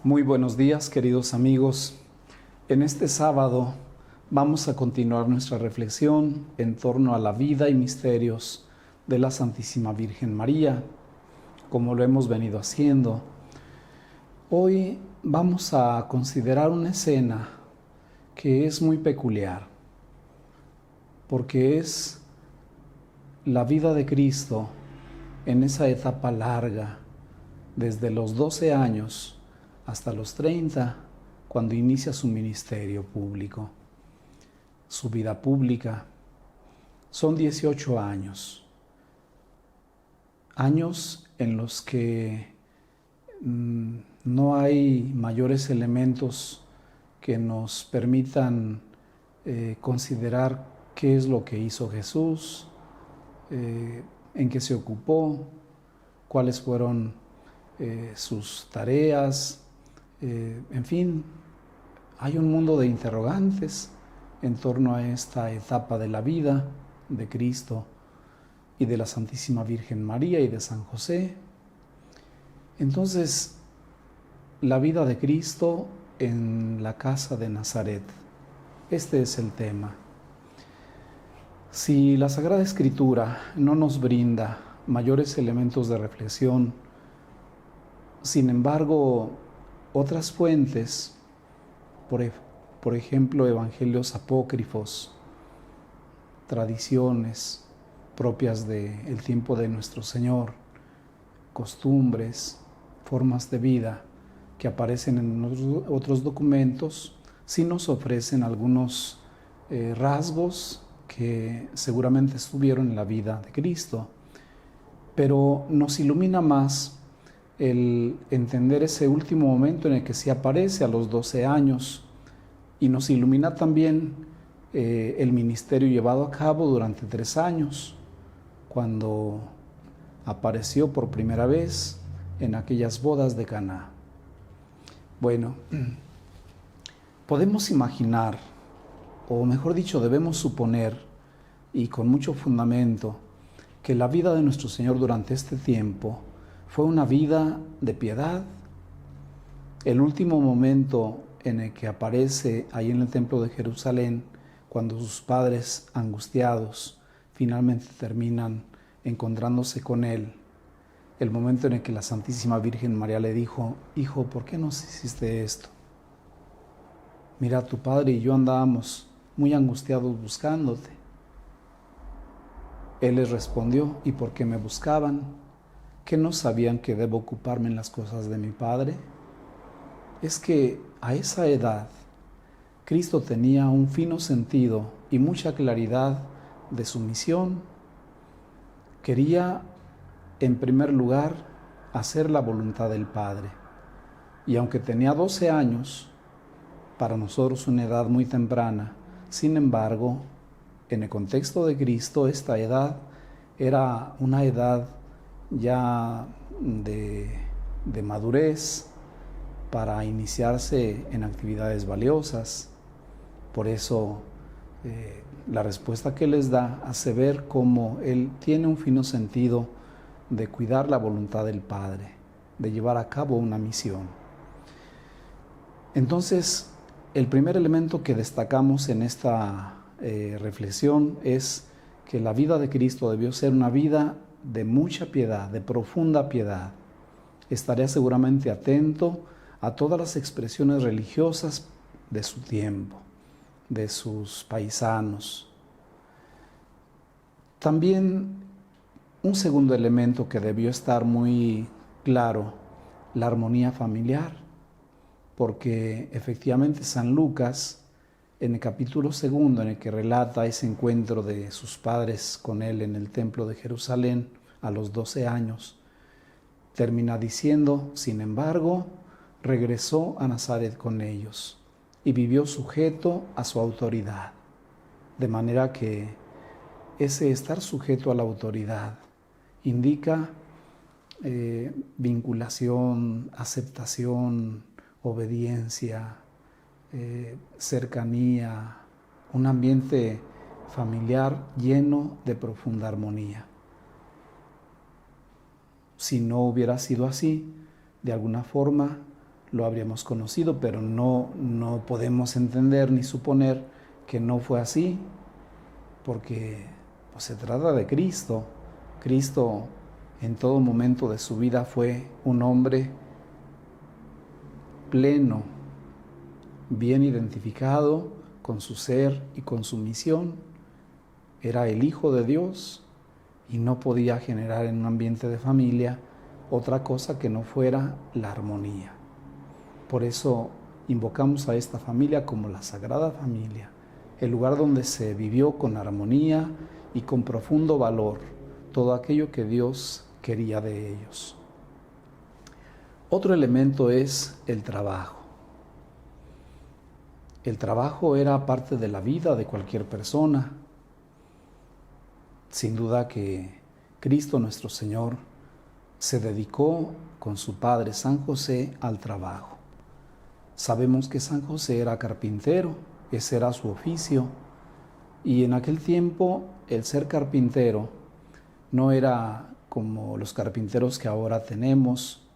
Muy buenos días, queridos amigos. En este sábado vamos a continuar nuestra reflexión en torno a la vida y misterios de la Santísima Virgen María, como lo hemos venido haciendo. Hoy vamos a considerar una escena que es muy peculiar, porque es la vida de Cristo en esa etapa larga, desde los 12 años hasta los 30, cuando inicia su ministerio público, su vida pública. Son 18 años en los que no hay mayores elementos que nos permitan considerar qué es lo que hizo Jesús, en qué se ocupó, cuáles fueron sus tareas. En fin, hay un mundo de interrogantes en torno a esta etapa de la vida de Cristo y de la Santísima Virgen María y de San José. Entonces, la vida de Cristo en la casa de Nazaret. Este es el tema. Si la Sagrada Escritura no nos brinda mayores elementos de reflexión, sin embargo, otras fuentes, por ejemplo, evangelios apócrifos, tradiciones propias del tiempo de nuestro Señor, costumbres, formas de vida que aparecen en otros documentos, sí nos ofrecen algunos rasgos que seguramente estuvieron en la vida de Cristo, pero nos ilumina más el entender ese último momento en el que sí aparece a los 12 años, y nos ilumina también el ministerio llevado a cabo durante 3 años, cuando apareció por primera vez en aquellas bodas de Caná. Bueno, podemos imaginar, o mejor dicho, debemos suponer, y con mucho fundamento, que la vida de nuestro Señor durante este tiempo fue una vida de piedad. El último momento en el que aparece ahí en el templo de Jerusalén, cuando sus padres, angustiados, finalmente terminan encontrándose con él, el momento en el que la Santísima Virgen María le dijo: hijo, ¿por qué nos hiciste esto? Mira, tu padre y yo andábamos muy angustiados buscándote. Él les respondió: ¿y por qué me buscaban? ¿Que no sabían que debo ocuparme en las cosas de mi Padre? Es que a esa edad Cristo tenía un fino sentido y mucha claridad de su misión. Quería, en primer lugar, hacer la voluntad del Padre. Y aunque tenía 12 años, para nosotros una edad muy temprana, sin embargo, en el contexto de Cristo, esta edad era una edad ya de madurez para iniciarse en actividades valiosas. Por eso la respuesta que les da hace ver cómo él tiene un fino sentido de cuidar la voluntad del Padre, de llevar a cabo una misión. Entonces, el primer elemento que destacamos en esta reflexión es que la vida de Cristo debió ser una vida de mucha piedad, de profunda piedad. Estaría seguramente atento a todas las expresiones religiosas de su tiempo, de sus paisanos. También un segundo elemento que debió estar muy claro, la armonía familiar, porque efectivamente San Lucas, en el capítulo 2, en el que relata ese encuentro de sus padres con él en el templo de Jerusalén a los 12 años, termina diciendo: sin embargo, regresó a Nazaret con ellos y vivió sujeto a su autoridad. De manera que ese estar sujeto a la autoridad indica vinculación, aceptación, obediencia, cercanía, un ambiente familiar lleno de profunda armonía. Si no hubiera sido así, de alguna forma lo habríamos conocido, pero no podemos entender ni suponer que no fue así, porque pues, se trata de Cristo. Cristo en todo momento de su vida fue un hombre pleno, bien identificado con su ser y con su misión. Era el Hijo de Dios y no podía generar en un ambiente de familia otra cosa que no fuera la armonía. Por eso invocamos a esta familia como la Sagrada Familia, el lugar donde se vivió con armonía y con profundo valor todo aquello que Dios quería de ellos. Otro elemento es el trabajo. El trabajo era parte de la vida de cualquier persona. Sin duda que Cristo nuestro Señor se dedicó con su padre San José al trabajo. Sabemos que San José era carpintero, ese era su oficio, y en aquel tiempo el ser carpintero no era como los carpinteros que ahora tenemos,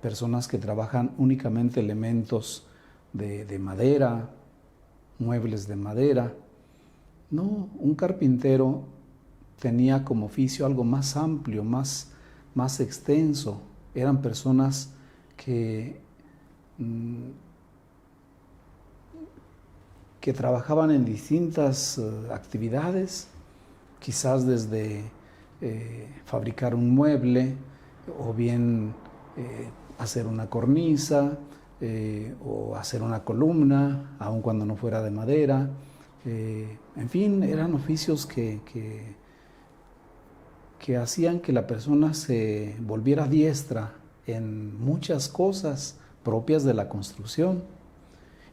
personas que trabajan únicamente elementos de madera, muebles de madera. No, un carpintero tenía como oficio algo más amplio, más extenso. Eran personas que trabajaban en distintas actividades, quizás desde fabricar un mueble o bien hacer una cornisa o hacer una columna, aun cuando no fuera de madera. En fin, eran oficios que hacían que la persona se volviera diestra en muchas cosas propias de la construcción.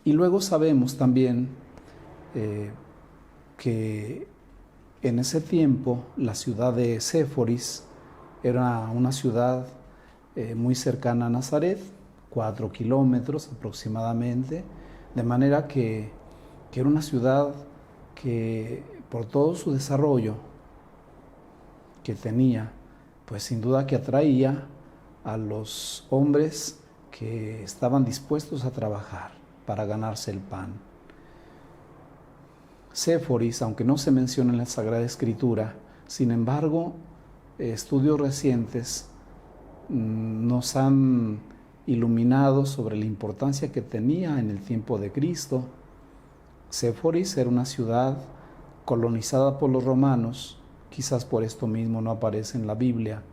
Y luego sabemos también que en ese tiempo la ciudad de Séforis era una ciudad muy cercana a Nazaret, 4 kilómetros aproximadamente, de manera que era una ciudad que por todo su desarrollo que tenía, pues sin duda que atraía a los hombres que estaban dispuestos a trabajar para ganarse el pan. Séforis, aunque no se menciona en la Sagrada Escritura, sin embargo, estudios recientes nos han iluminado sobre la importancia que tenía en el tiempo de Cristo. Séforis era una ciudad colonizada por los romanos, quizás por esto mismo no aparece en la Biblia,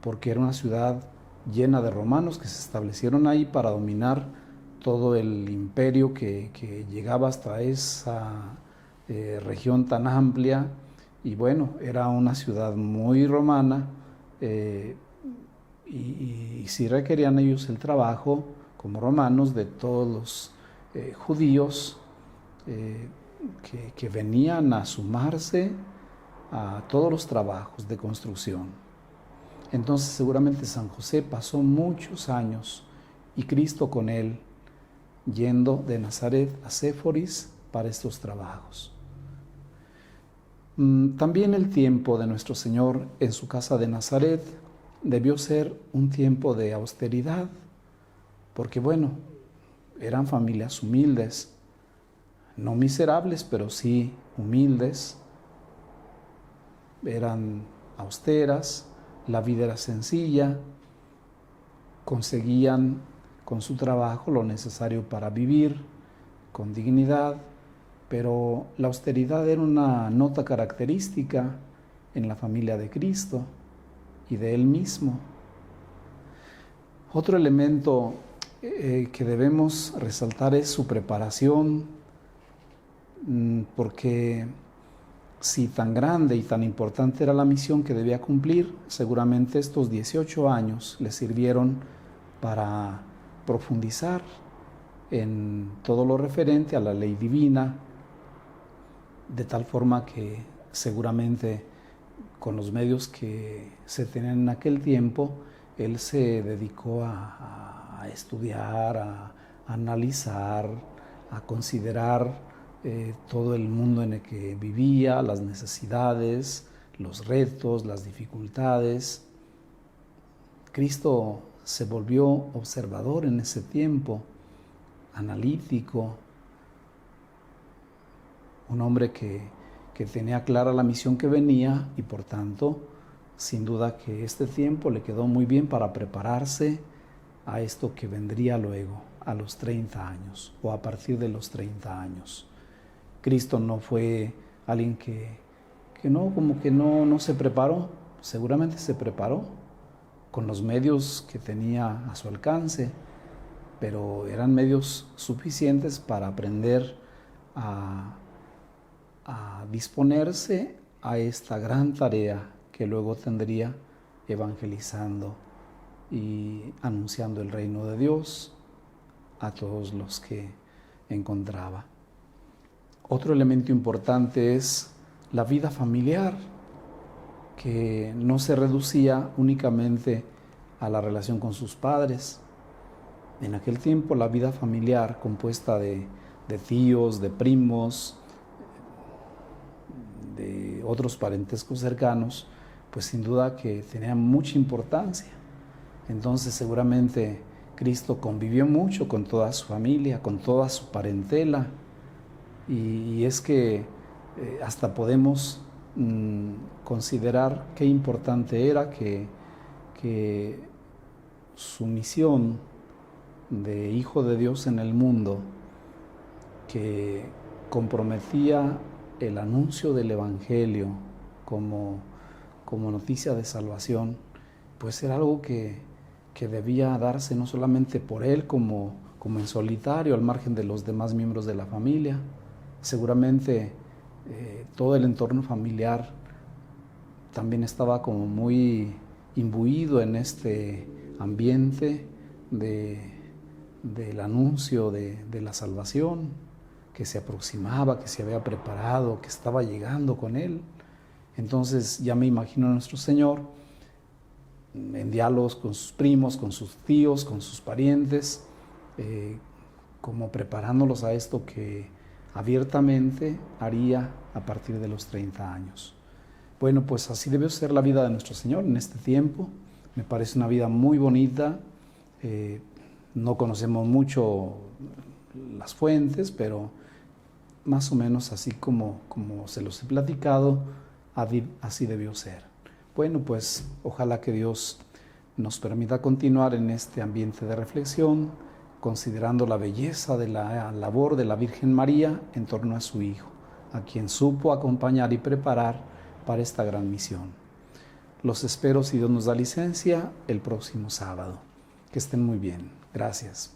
porque era una ciudad llena de romanos que se establecieron ahí para dominar todo el imperio que llegaba hasta esa región tan amplia. Y bueno, era una ciudad muy romana y sí requerían ellos el trabajo como romanos de todos los judíos que venían a sumarse a todos los trabajos de construcción. Entonces seguramente San José pasó muchos años y Cristo con él yendo de Nazaret a Séforis para estos trabajos. También el tiempo de nuestro Señor en su casa de Nazaret debió ser un tiempo de austeridad, porque bueno, eran familias humildes, no miserables, pero sí humildes, eran austeras, la vida era sencilla, conseguían con su trabajo lo necesario para vivir con dignidad, pero la austeridad era una nota característica en la familia de Cristo y de Él mismo. Otro elemento que debemos resaltar es su preparación, porque si tan grande y tan importante era la misión que debía cumplir, seguramente estos 18 años le sirvieron para profundizar en todo lo referente a la ley divina, de tal forma que seguramente con los medios que se tenían en aquel tiempo, él se dedicó a estudiar, a analizar, a considerar todo el mundo en el que vivía, las necesidades, los retos, las dificultades. Cristo se volvió observador en ese tiempo, analítico, un hombre que tenía clara la misión que venía y por tanto, sin duda que este tiempo le quedó muy bien para prepararse a esto que vendría luego, a los 30 años o a partir de los 30 años. Cristo no fue alguien que no se preparó, seguramente se preparó con los medios que tenía a su alcance, pero eran medios suficientes para aprender a disponerse a esta gran tarea que luego tendría evangelizando y anunciando el reino de Dios a todos los que encontraba. Otro elemento importante es la vida familiar, que no se reducía únicamente a la relación con sus padres. En aquel tiempo la vida familiar, compuesta de tíos, de primos, de otros parentescos cercanos, pues sin duda que tenía mucha importancia. Entonces seguramente Cristo convivió mucho con toda su familia, con toda su parentela, y es que hasta podemos considerar qué importante era que su misión de Hijo de Dios en el mundo, que comprometía el anuncio del Evangelio como noticia de salvación, pues era algo que debía darse no solamente por él como en solitario, al margen de los demás miembros de la familia. Seguramente todo el entorno familiar también estaba como muy imbuido en este ambiente del anuncio de la salvación, que se aproximaba, que se había preparado, que estaba llegando con él. Entonces ya me imagino a nuestro Señor en diálogos con sus primos, con sus tíos, con sus parientes, como preparándolos a esto que abiertamente haría a partir de los 30 años. Bueno, pues así debe ser la vida de nuestro Señor en este tiempo. Me parece una vida muy bonita. No conocemos mucho las fuentes, pero más o menos así como se los he platicado, así debió ser. Bueno, pues ojalá que Dios nos permita continuar en este ambiente de reflexión, considerando la belleza de la labor de la Virgen María en torno a su Hijo, a quien supo acompañar y preparar para esta gran misión. Los espero, si Dios nos da licencia, el próximo sábado. Que estén muy bien. Gracias.